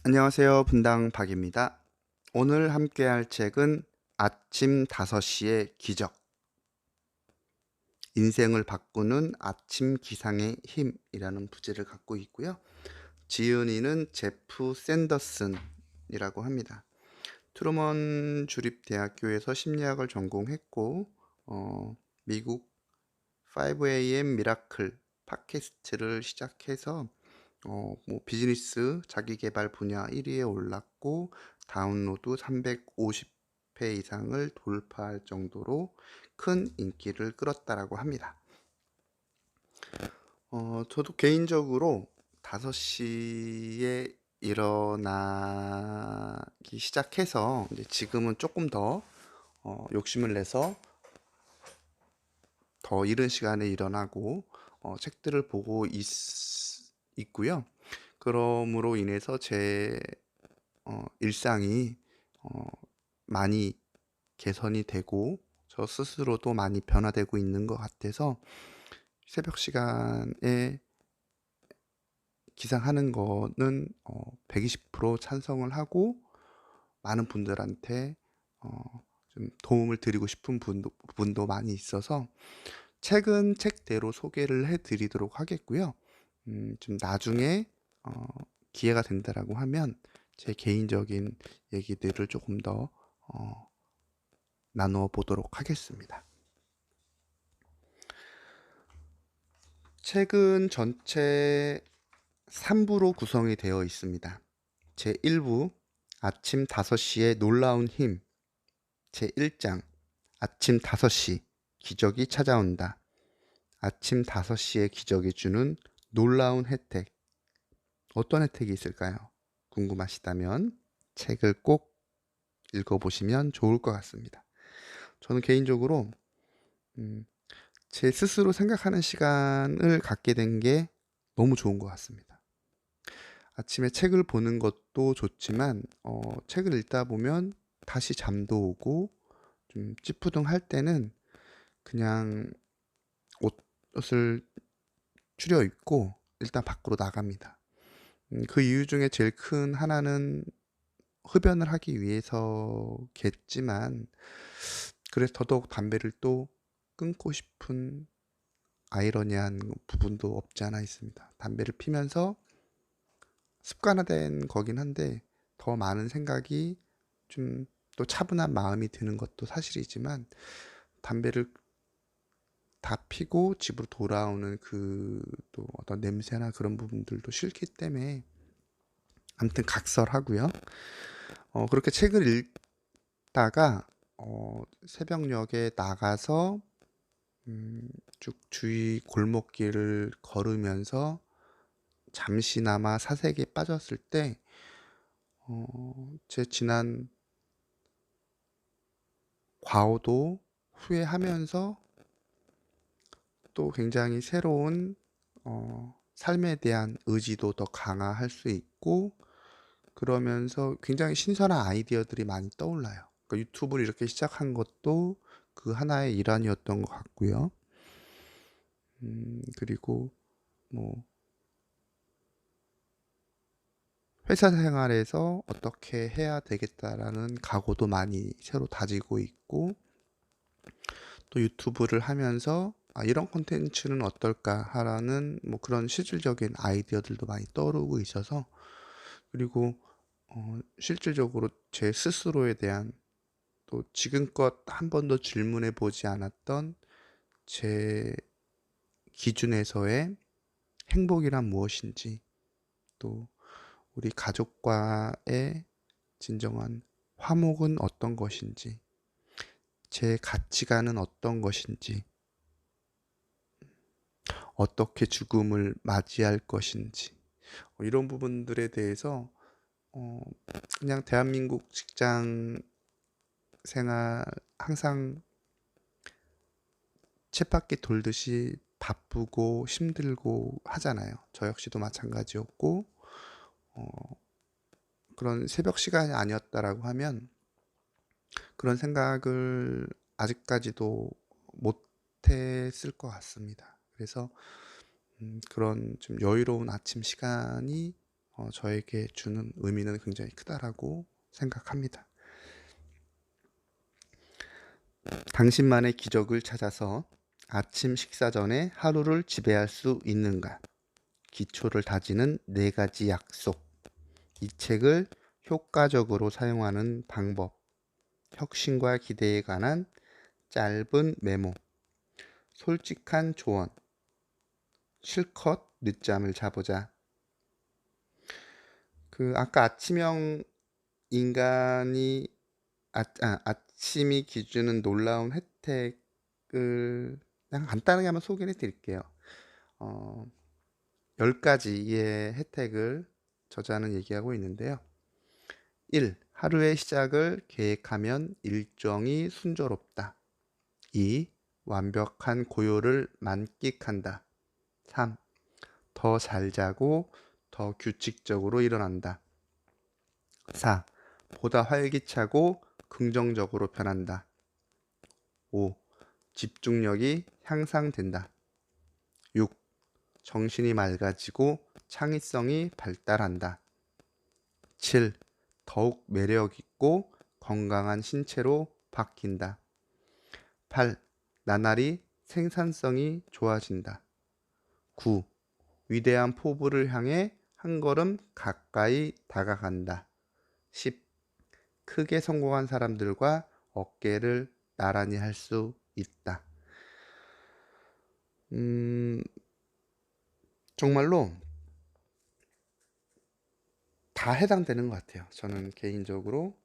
안녕하세요. 분당 박입니다. 오늘 함께 할 책은 아침 5시의 기적, 인생을 바꾸는 아침 기상의 힘이라는 부제를 갖고 있고요. 지은이는 제프 샌더슨이라고 합니다. 트루먼 주립대학교에서 심리학을 전공했고, 미국 5am 미라클 팟캐스트를 시작해서 비즈니스 자기계발 분야 1위에 올랐고 다운로드 350회 이상을 돌파할 정도로 큰 인기를 끌었다라고 합니다. 저도 개인적으로 5시에 일어나기 시작해서 이제 지금은 조금 더 욕심을 내서 더 이른 시간에 일어나고 책들을 보고 있고요. 그러므로 인해서 제 일상이 어 많이 개선이 되고 저 스스로도 많이 변화되고 있는 것 같아서 새벽 시간에 기상하는 거는 120% 찬성을 하고 많은 분들한테 좀 도움을 드리고 싶은 분도 많이 있어서 책은 책대로 소개를 해 드리도록 하겠고요. 좀 나중에 어 기회가 된다라고 하면 제 개인적인 얘기들을 조금 더 나누어 보도록 하겠습니다. 책은 전체 3부로 구성이 되어 있습니다. 제1부 아침 5시의 놀라운 힘, 제1장 아침 5시 기적이 찾아온다. 아침 5시의 기적이 주는 놀라운 혜택. 어떤 혜택이 있을까요? 궁금하시다면 책을 꼭 읽어보시면 좋을 것 같습니다. 저는 개인적으로 음, 제 스스로 생각하는 시간을 갖게 된 게 너무 좋은 것 같습니다. 아침에 책을 보는 것도 좋지만 책을 읽다 보면 다시 잠도 오고 좀 찌푸둥할 때는 그냥 옷을 추려입고 일단 밖으로 나갑니다. 그 이유 중에 제일 큰 하나는 흡연을 하기 위해서겠지만 그래서 더더욱 담배를 또 끊고 싶은 아이러니한 부분도 없지 않아 있습니다. 담배를 피면서 습관화된 거긴 한데 더 많은 생각이 좀 또 차분한 마음이 드는 것도 사실이지만 담배를 다 피고 집으로 돌아오는 그 또 어떤 냄새나 그런 부분들도 싫기 때문에 아무튼 각설하고요. 그렇게 책을 읽다가 새벽녘에 나가서 쭉 주위 골목길을 걸으면서 잠시나마 사색에 빠졌을 때 제 지난 과오도 후회하면서 또 굉장히 새로운 삶에 대한 의지도 더 강화할 수 있고 그러면서 굉장히 신선한 아이디어들이 많이 떠올라요. 그러니까 유튜브를 이렇게 시작한 것도 그 하나의 일환이었던 것 같고요. 그리고 뭐 회사 생활에서 어떻게 해야 되겠다라는 각오도 많이 새로 다지고 있고 또 유튜브를 하면서 이런 콘텐츠는 어떨까 하라는 뭐 그런 실질적인 아이디어들도 많이 떠오르고 있어서 그리고 실질적으로 제 스스로에 대한 또 지금껏 한 번도 질문해 보지 않았던 제 기준에서의 행복이란 무엇인지 또 우리 가족과의 진정한 화목은 어떤 것인지 제 가치관은 어떤 것인지 어떻게 죽음을 맞이할 것인지 이런 부분들에 대해서 어, 그냥 대한민국 직장 생활 항상 쳇바퀴 돌듯이 바쁘고 힘들고 하잖아요. 저 역시도 마찬가지였고 어, 그런 새벽 시간이 아니었다라고 하면 그런 생각을 아직까지도 못했을 것 같습니다. 그래서 그런 좀 여유로운 아침 시간이 저에게 주는 의미는 굉장히 크다라고 생각합니다. 당신만의 기적을 찾아서 아침 식사 전에 하루를 지배할 수 있는가? 기초를 다지는 4가지 약속. 이 책을 효과적으로 사용하는 방법. 혁신과 기대에 관한 짧은 메모. 솔직한 조언. 실컷 늦잠을 자보자. 아까 아침형 인간이 아침이 기주는 놀라운 혜택을 그냥 간단하게 한번 소개해 드릴게요. 10가지의 혜택을 저자는 얘기하고 있는데요. 1. 하루의 시작을 계획하면 일정이 순조롭다. 2. 완벽한 고요를 만끽한다. 3. 더 잘 자고 더 규칙적으로 일어난다. 4. 보다 활기차고 긍정적으로 변한다. 5. 집중력이 향상된다. 6. 정신이 맑아지고 창의성이 발달한다. 7. 더욱 매력있고 건강한 신체로 바뀐다. 8. 나날이 생산성이 좋아진다. 9. 위대한 포부를 향해 한 걸음 가까이 다가간다. 10. 크게 성공한 사람들과 어깨를 나란히 할 수 있다. 정말로 다 해당되는 것 같아요. 저는 개인적으로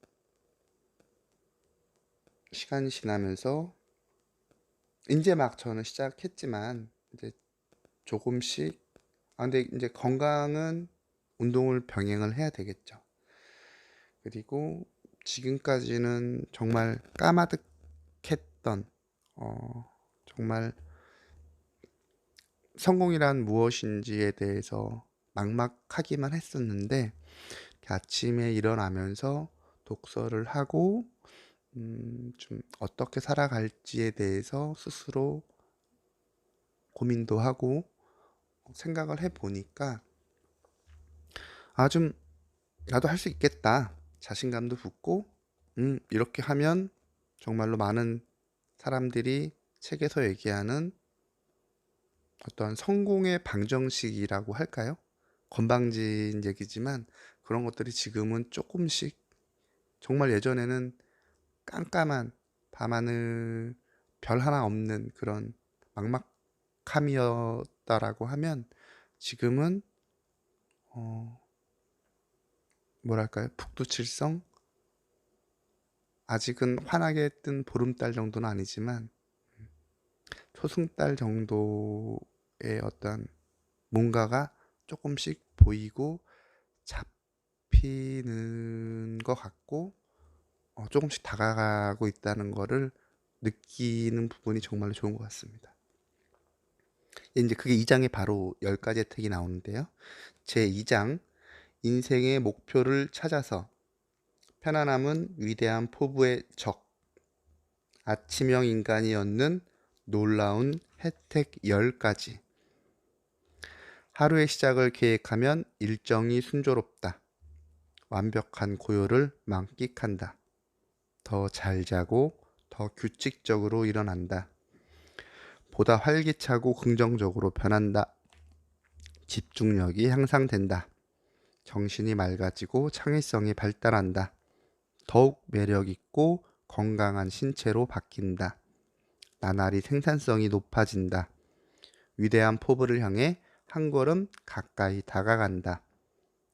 시간이 지나면서 이제 막 저는 시작했지만 이제 조금씩 근데 이제 건강은 운동을 병행을 해야 되겠죠. 그리고 지금까지는 정말 까마득했던 정말 성공이란 무엇인지에 대해서 막막하기만 했었는데 아침에 일어나면서 독서를 하고 좀 어떻게 살아갈지에 대해서 스스로 고민도 하고 생각을 해보니까 좀 나도 할 수 있겠다 자신감도 붙고 이렇게 하면 정말로 많은 사람들이 책에서 얘기하는 어떤 성공의 방정식이라고 할까요? 건방진 얘기지만 그런 것들이 지금은 조금씩 정말 예전에는 깜깜한 밤하늘 별 하나 없는 그런 막막함이었다라고 하면 지금은 뭐랄까요? 북두칠성? 아직은 환하게 뜬 보름달 정도는 아니지만 초승달 정도의 어떤 뭔가가 조금씩 보이고 잡히는 것 같고 조금씩 다가가고 있다는 거를 느끼는 부분이 정말로 좋은 것 같습니다. 이제 그게 2장에 바로 10가지 혜택이 나오는데요. 제 2장 인생의 목표를 찾아서 편안함은 위대한 포부의 적. 아침형 인간이 얻는 놀라운 혜택 10가지. 하루의 시작을 계획하면 일정이 순조롭다. 완벽한 고요를 만끽한다. 더 잘 자고 더 규칙적으로 일어난다. 보다 활기차고 긍정적으로 변한다. 집중력이 향상된다. 정신이 맑아지고 창의성이 발달한다. 더욱 매력있고 건강한 신체로 바뀐다. 나날이 생산성이 높아진다. 위대한 포부를 향해 한 걸음 가까이 다가간다.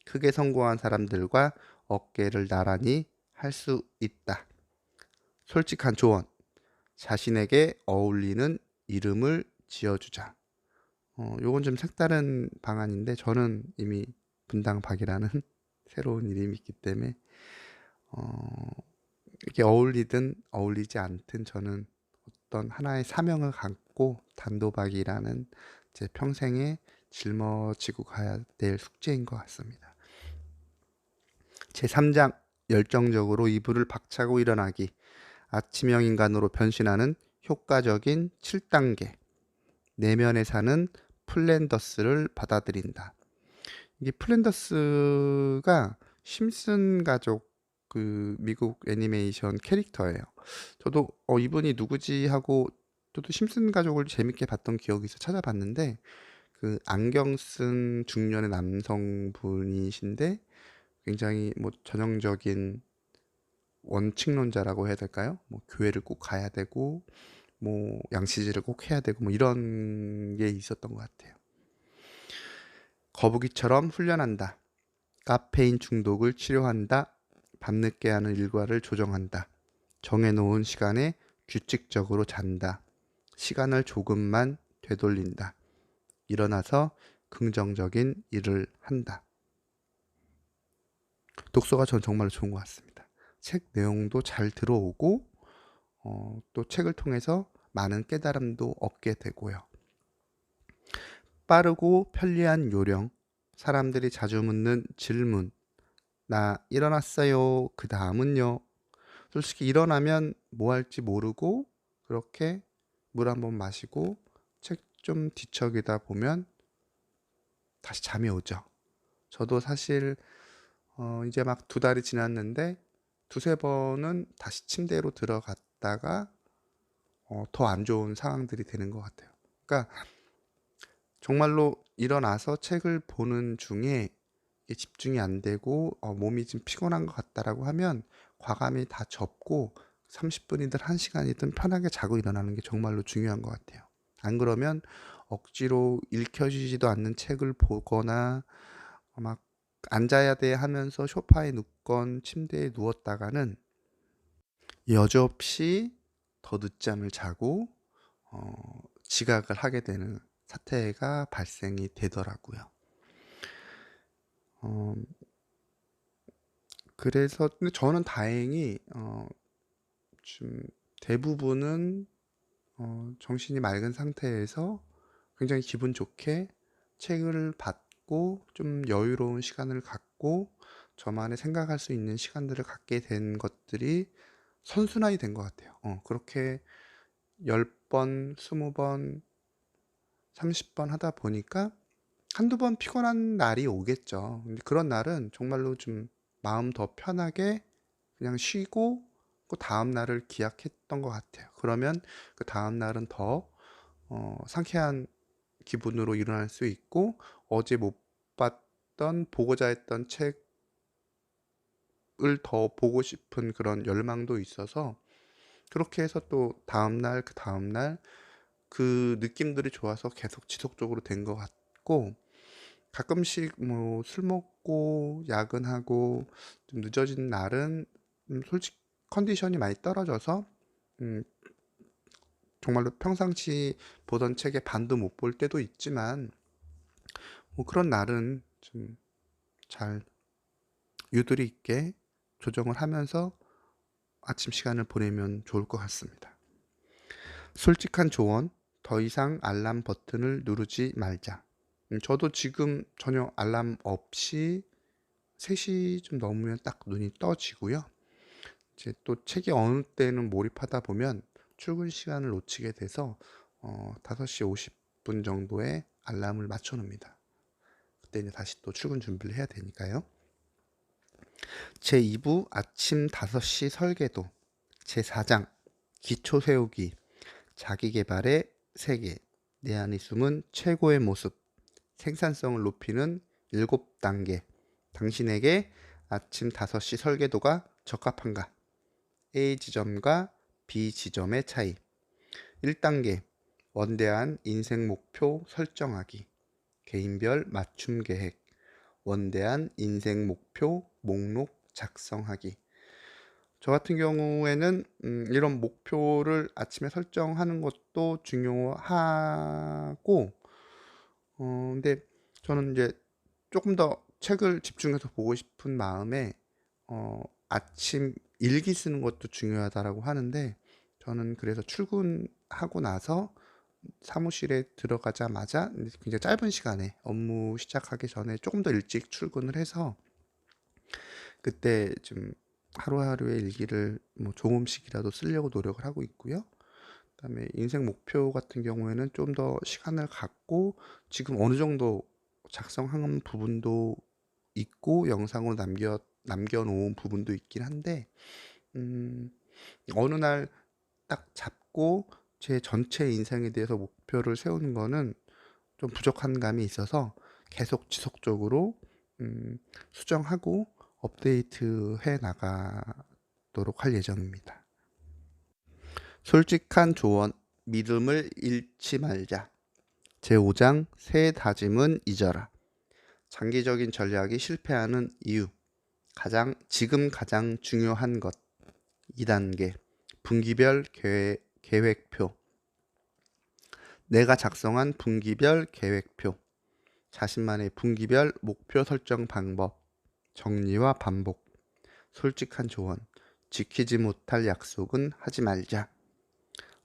크게 성공한 사람들과 어깨를 나란히 할 수 있다. 솔직한 조언. 자신에게 어울리는 이름을 지어주자. 요건 좀 색다른 방안인데 저는 이미 분당박이라는 새로운 이름이 있기 때문에 이게 어울리든 어울리지 않든 저는 어떤 하나의 사명을 갖고 단도박이라는 제 평생에 짊어지고 가야 될 숙제인 것 같습니다. 제 3장 열정적으로 이불을 박차고 일어나기. 아침형 인간으로 변신하는 효과적인 7단계. 내면에 사는 플랜더스를 받아들인다. 이게 플랜더스가 심슨 가족, 그 미국 애니메이션 캐릭터예요. 저도 이분이 누구지 하고 저도 심슨 가족을 재밌게 봤던 기억이 있어 찾아봤는데, 그 안경 쓴 중년의 남성분이신데 굉장히 뭐 전형적인 원칙론자라고 해야 될까요? 뭐 교회를 꼭 가야 되고 뭐 양치질을 꼭 해야 되고 뭐 이런 게 있었던 것 같아요. 거북이처럼 훈련한다. 카페인 중독을 치료한다. 밤늦게 하는 일과를 조정한다. 정해놓은 시간에 규칙적으로 잔다. 시간을 조금만 되돌린다. 일어나서 긍정적인 일을 한다. 독서가 전 정말로 좋은 것 같습니다. 책 내용도 잘 들어오고 또 책을 통해서 많은 깨달음도 얻게 되고요. 빠르고 편리한 요령, 사람들이 자주 묻는 질문, 나 일어났어요. 그 다음은요. 솔직히 일어나면 뭐 할지 모르고 그렇게 물 한번 마시고 책 좀 뒤척이다 보면 다시 잠이 오죠. 저도 사실 이제 막 2달이 지났는데 두세 번은 다시 침대로 들어갔다가 더 안 좋은 상황들이 되는 것 같아요. 그러니까 정말로 일어나서 책을 보는 중에 이게 집중이 안 되고 몸이 좀 피곤한 것 같다라고 하면 과감히 다 접고 30분이든 1시간이든 편하게 자고 일어나는 게 정말로 중요한 것 같아요. 안 그러면 억지로 읽혀지지도 않는 책을 보거나 막 앉아야 돼 하면서 소파에 눕건 침대에 누웠다가는 여지없이 더 늦잠을 자고 지각을 하게 되는 사태가 발생이 되더라고요. 어, 그래서 근데 저는 다행히 좀 대부분은 정신이 맑은 상태에서 굉장히 기분 좋게 책을 받고 좀 여유로운 시간을 갖고 저만의 생각할 수 있는 시간들을 갖게 된 것들이 선순환이 된 것 같아요. 그렇게 10번, 20번, 30번 하다 보니까 한두 번 피곤한 날이 오겠죠. 근데 그런 날은 정말로 좀 마음 더 편하게 그냥 쉬고 그 다음 날을 기약했던 것 같아요. 그러면 그 다음 날은 더 상쾌한 기분으로 일어날 수 있고 어제 못 봤던 보고자 했던 책을 더 보고 싶은 그런 열망도 있어서 그렇게 해서 또 다음 날, 그 다음 날 그 느낌들이 좋아서 계속 지속적으로 된 것 같고, 가끔씩 뭐 술 먹고 야근하고 좀 늦어진 날은 솔직히 컨디션이 많이 떨어져서 음, 정말로 평상시 보던 책의 반도 못 볼 때도 있지만 뭐 그런 날은 좀 잘 유도리 있게 조정을 하면서 아침 시간을 보내면 좋을 것 같습니다. 솔직한 조언, 더 이상 알람 버튼을 누르지 말자. 저도 지금 전혀 알람 없이 3시 좀 넘으면 딱 눈이 떠지고요. 이제 또 책이 어느 때는 몰입하다 보면 출근 시간을 놓치게 돼서 5시 50분 정도에 알람을 맞춰 놓습니다. 그때 이제 다시 또 출근 준비를 해야 되니까요. 제2부 아침 5시 설계도, 제4장 기초 세우기, 자기계발의 세계, 내 안에 숨은 최고의 모습, 생산성을 높이는 7단계, 당신에게 아침 5시 설계도가 적합한가? A 지점과 B 지점의 차이. 1단계, 원대한 인생 목표 설정하기, 개인별 맞춤 계획, 원대한 인생 목표 목록 작성하기. 저 같은 경우에는 이런 목표를 아침에 설정하는 것도 중요하고, 근데 저는 이제 조금 더 책을 집중해서 보고 싶은 마음에 아침 일기 쓰는 것도 중요하다라고 하는데, 저는 그래서 출근하고 나서 사무실에 들어가자마자 굉장히 짧은 시간에 업무 시작하기 전에 조금 더 일찍 출근을 해서 그때 좀 하루하루의 일기를 뭐 조금씩이라도 쓰려고 노력을 하고 있고요. 그다음에 인생 목표 같은 경우에는 좀 더 시간을 갖고 지금 어느 정도 작성한 부분도 있고 영상으로 남겨놓은 부분도 있긴 한데 어느 날 딱 잡고 제 전체 인생에 대해서 목표를 세우는 거는 좀 부족한 감이 있어서 계속 지속적으로 수정하고 업데이트해 나가도록 할 예정입니다. 솔직한 조언, 믿음을 잃지 말자. 제5장 새 다짐은 잊어라. 장기적인 전략이 실패하는 이유. 지금 가장 중요한 것. 2단계 분기별 계획표. 내가 작성한 분기별 계획표. 자신만의 분기별 목표 설정 방법. 정리와 반복. 솔직한 조언. 지키지 못할 약속은 하지 말자.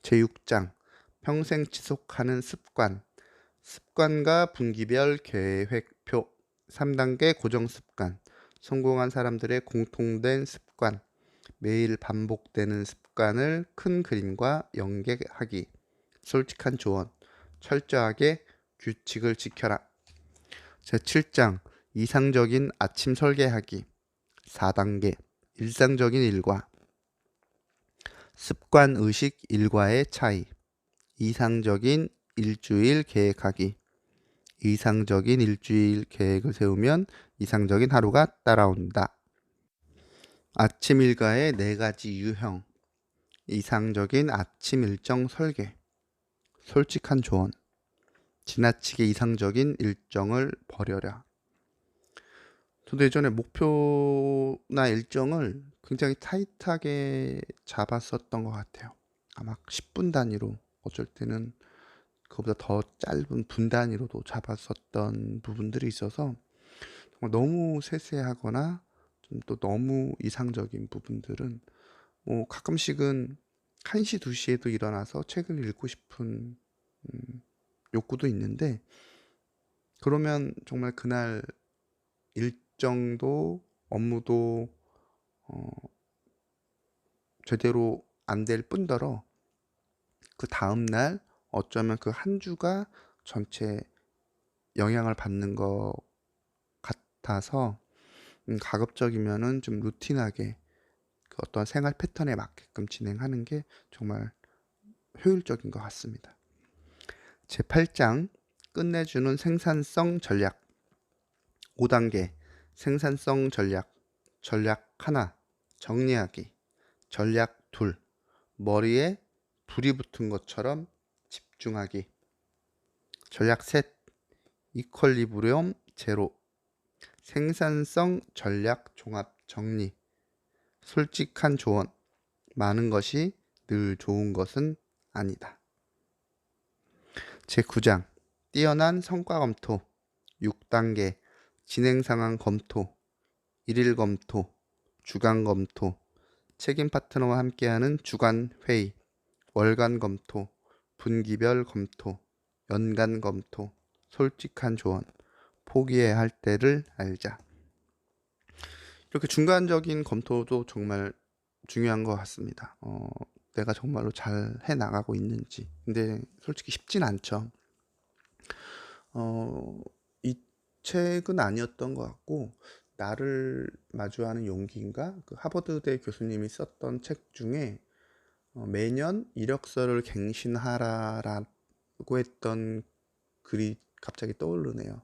제6장 평생 지속하는 습관. 습관과 분기별 계획표. 3단계 고정 습관. 성공한 사람들의 공통된 습관. 매일 반복되는 습관을 큰 그림과 연계하기. 솔직한 조언. 철저하게 규칙을 지켜라. 제7장 이상적인 아침 설계하기. 4단계 일상적인 일과 습관 의식 일과의 차이. 이상적인 일주일 계획하기. 이상적인 일주일 계획을 세우면 이상적인 하루가 따라온다. 아침 일과의 4가지 유형. 이상적인 아침 일정 설계. 솔직한 조언. 지나치게 이상적인 일정을 버려라. 저도 예전에 목표나 일정을 굉장히 타이트하게 잡았었던 것 같아요. 아마 10분 단위로, 어쩔 때는 그거보다 더 짧은 분 단위로도 잡았었던 부분들이 있어서 정말 너무 세세하거나 좀 또 너무 이상적인 부분들은 뭐 가끔씩은 1시, 2시에도 일어나서 책을 읽고 싶은 욕구도 있는데, 그러면 정말 그날 일정도 업무도 제대로 안 될 뿐더러 그 다음날 어쩌면 그 한 주가 전체 영향을 받는 것 같아서 가급적이면은 좀 루틴하게 그 어떤 생활 패턴에 맞게끔 진행하는 게 정말 효율적인 것 같습니다. 제8장 끝내주는 생산성 전략. 5단계 생산성 전략. 전략 하나 정리하기. 전략 둘 머리에 불이 붙은 것처럼 집중하기. 전략 셋 이퀄리브리엄 제로. 생산성 전략 종합 정리. 솔직한 조언. 많은 것이 늘 좋은 것은 아니다. 제9장 뛰어난 성과 검토. 6단계 진행 상황 검토. 일일 검토. 주간 검토. 책임 파트너와 함께하는 주간 회의. 월간 검토. 분기별 검토. 연간 검토. 솔직한 조언. 포기해야 할 때를 알자. 이렇게 중간적인 검토도 정말 중요한 것 같습니다. 내가 정말로 잘 해나가고 있는지. 근데 솔직히 쉽진 않죠. 이 책은 아니었던 것 같고, 나를 마주하는 용기인가? 그 하버드대 교수님이 썼던 책 중에 매년 이력서를 갱신하라라고 했던 글이 갑자기 떠오르네요.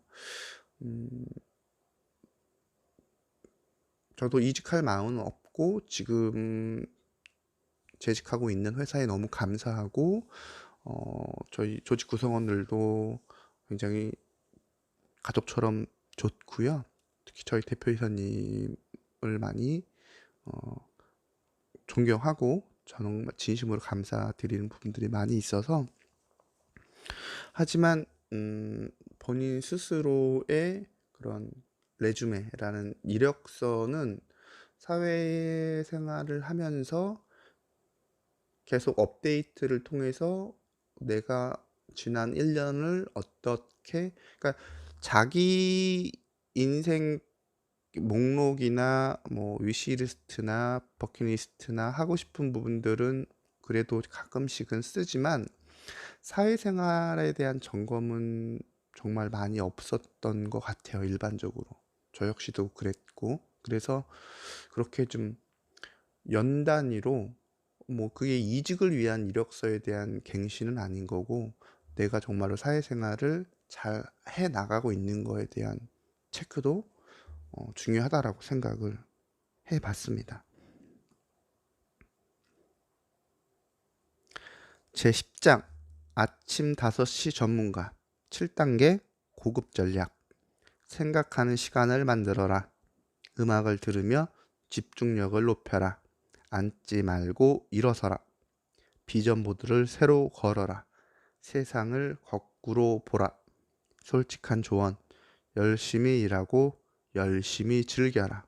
저도 이직할 마음은 없고 지금 재직하고 있는 회사에 너무 감사하고 저희 조직 구성원들도 굉장히 가족처럼 좋고요. 특히 저희 대표이사님을 많이 존경하고 저는 진심으로 감사드리는 부분들이 많이 있어서, 하지만 본인 스스로의 그런 레주메라는 이력서는 사회생활을 하면서 계속 업데이트를 통해서 내가 지난 1년을 어떻게, 그러니까 자기 인생 목록이나 뭐 위시리스트나 버킷리스트나 하고 싶은 부분들은 그래도 가끔씩은 쓰지만 사회생활에 대한 점검은 정말 많이 없었던 것 같아요, 일반적으로. 저 역시도 그랬고. 그래서 그렇게 좀 연 단위로 뭐 그게 이직을 위한 이력서에 대한 갱신은 아닌 거고, 내가 정말로 사회생활을 잘 해 나가고 있는 거에 대한 체크도 중요하다라고 생각을 해 봤습니다. 제10장 아침 5시 전문가 7단계 고급 전략. 생각하는 시간을 만들어라. 음악을 들으며 집중력을 높여라. 앉지 말고 일어서라. 비전 보드를 새로 걸어라. 세상을 거꾸로 보라. 솔직한 조언. 열심히 일하고 열심히 즐겨라.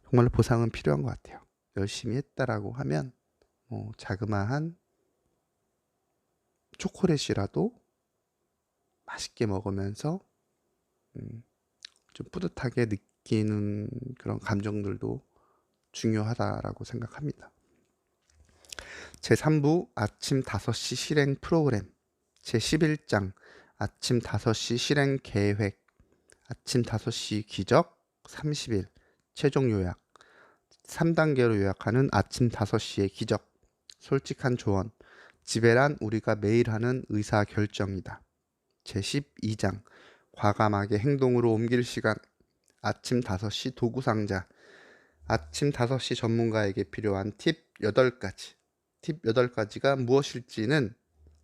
정말로 보상은 필요한 것 같아요. 열심히 했다라고 하면 자그마한 초콜릿이라도 맛있게 먹으면서 좀 뿌듯하게 느끼는 그런 감정들도 중요하다라고 생각합니다. 제3부 아침 5시 실행 프로그램. 제11장 아침 5시 실행 계획. 아침 5시 기적 30일 최종 요약. 3단계로 요약하는 아침 5시의 기적. 솔직한 조언. 지배란 우리가 매일 하는 의사결정이다. 제12장 과감하게 행동으로 옮길 시간. 아침 5시 도구상자. 아침 5시 전문가에게 필요한 팁 8가지. 팁 8가지가 무엇일지는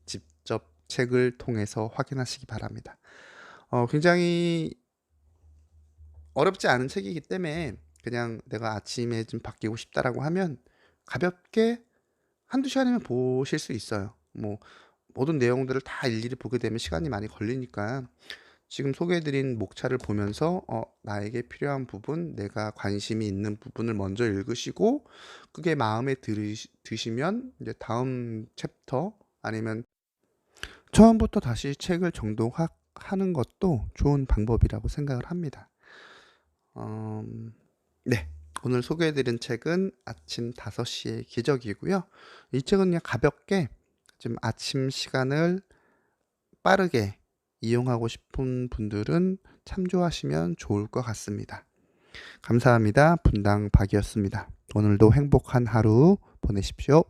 직접 책을 통해서 확인하시기 바랍니다. 굉장히 어렵지 않은 책이기 때문에 그냥 내가 아침에 좀 바뀌고 싶다라고 하면 가볍게 한두 시간이면 보실 수 있어요. 뭐 모든 내용들을 다 일일이 보게 되면 시간이 많이 걸리니까 지금 소개해드린 목차를 보면서 나에게 필요한 부분, 내가 관심이 있는 부분을 먼저 읽으시고 그게 마음에 드시면 이제 다음 챕터 아니면 처음부터 다시 책을 정독하는 것도 좋은 방법이라고 생각을 합니다. 네, 오늘 소개해드린 책은 아침 5시의 기적이고요. 이 책은 그냥 가볍게 좀 아침 시간을 빠르게 이용하고 싶은 분들은 참조하시면 좋을 것 같습니다. 감사합니다. 분당 박이었습니다. 오늘도 행복한 하루 보내십시오.